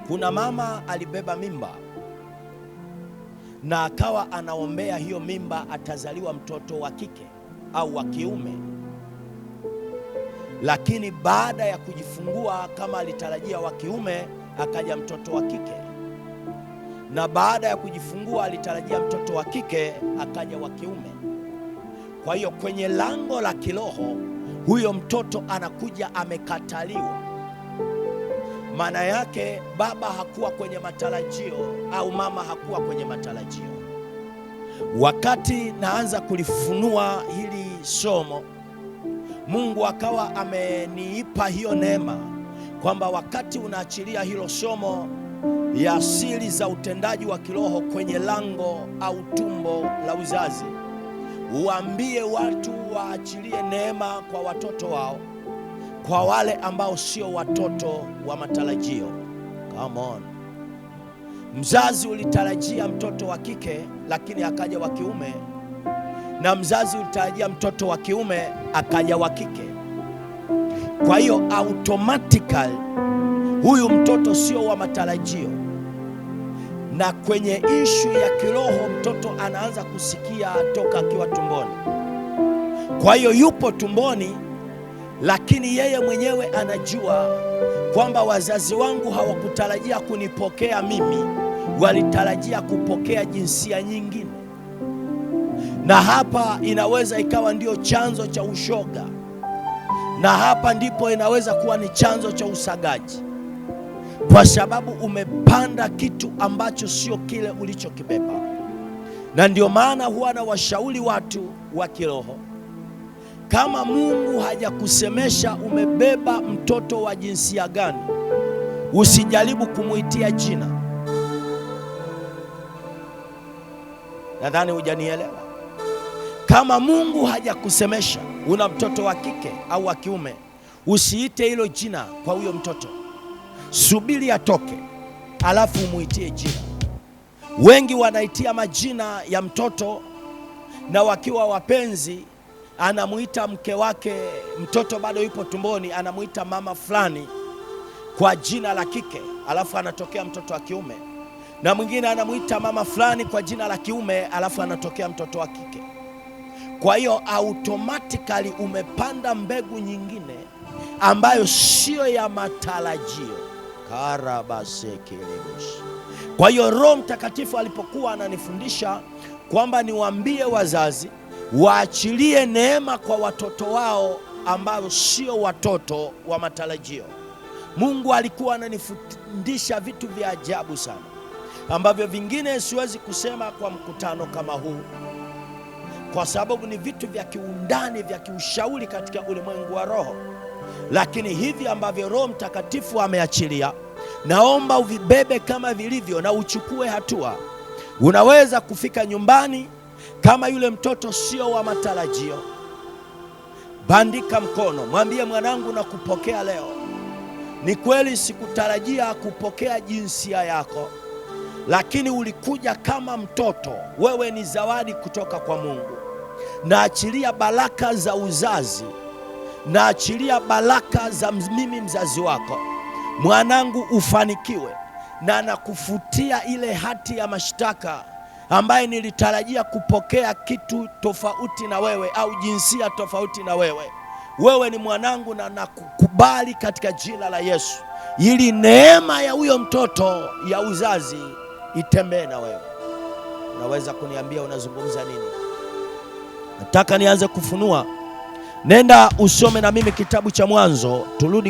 Kuna mama alibeba mimba na akawa anaombea hiyo mimba atazaliwa mtoto wa kike au wa kiume, lakini baada ya kujifungua, kama alitarajia wa kiume, akaja mtoto wa kike, na baada ya kujifungua alitarajia mtoto wa kike, akaja wa kiume. Kwa hiyo kwenye lango la kiroho huyo mtoto anakuja amekataliwa. Maana yake baba hakuwa kwenye matarajio au mama hakuwa kwenye matarajio. Wakati naanza kulifunua hili somo, Mungu akawa ameniipa hiyo neema kwamba wakati unaachilia hilo somo ya siri za utendaji wa kiroho kwenye lango au tumbo la uzazi, uambie watu waachilie neema kwa watoto wao, kwa wale ambao sio watoto wa matarajio. Come on. Mzazi ulitarajia mtoto wa kike lakini akaja wa kiume, na mzazi ulitarajia mtoto wa kiume akaja wa kike. Kwa hiyo automatically huyu mtoto sio wa matarajio, na kwenye ishu ya kiroho mtoto anaanza kusikia toka akiwa tumboni. Kwa hiyo yupo tumboni, lakini yeye mwenyewe anajua kwamba wazazi wangu hawakutarajia kunipokea mimi, walitarajia kupokea jinsia nyingine. Na hapa inaweza ikawa ndio chanzo cha ushoga, na hapa ndipo inaweza kuwa ni chanzo cha usagaji, kwa sababu umepanda kitu ambacho sio kile ulichokibeba. Na ndio maana huwa na washauri watu wa kiroho, kama Mungu hajakusemesha umebeba mtoto wa jinsia gani, usijaribu kumuitia jina. Nadhani hujanielewa. Kama Mungu hajakusemesha una mtoto wa kike au wa kiume, usiite hilo jina kwa huyo mtoto. Subiri atoke, alafu umuitie jina. Wengi wanaitia majina ya mtoto, na wakiwa wapenzi anamuita mke wake, mtoto bado yupo tumboni, anamuita mama fulani kwa jina la kike, alafu anatokea mtoto wa kiume, na mwingine anamuita mama fulani kwa jina la kiume, alafu anatokea mtoto wa kike. Kwa hiyo automatically umepanda mbegu nyingine ambayo sio ya matarajio. Karabasekelebushi. Kwa hiyo Roho Mtakatifu alipokuwa ananifundisha kwamba niwaambie wazazi waachilie neema kwa watoto wao ambao sio watoto wa matarajio, Mungu alikuwa ananifundisha vitu vya ajabu sana ambavyo vingine siwezi kusema kwa mkutano kama huu, kwa sababu ni vitu vya kiundani vya kiushauri katika ulimwengu wa roho. Lakini hivi ambavyo Roho Mtakatifu ameachilia, naomba uvibebe kama vilivyo na uchukue hatua. Unaweza kufika nyumbani, kama yule mtoto sio wa matarajio, bandika mkono, mwambie mwanangu, na kupokea leo. Ni kweli sikutarajia kupokea jinsia yako, lakini ulikuja kama mtoto. Wewe ni zawadi kutoka kwa Mungu. Naachilia baraka za uzazi, naachilia baraka za mimi mzazi wako. Mwanangu, ufanikiwe, na nakufutia ile hati ya mashtaka ambaye nilitarajia kupokea kitu tofauti na wewe au jinsia tofauti na wewe. Wewe ni mwanangu na nakukubali katika jina la Yesu, ili neema ya huyo mtoto ya uzazi itembee na wewe. Unaweza kuniambia unazungumza nini? Nataka nianze kufunua. Nenda usome na mimi kitabu cha Mwanzo, turudi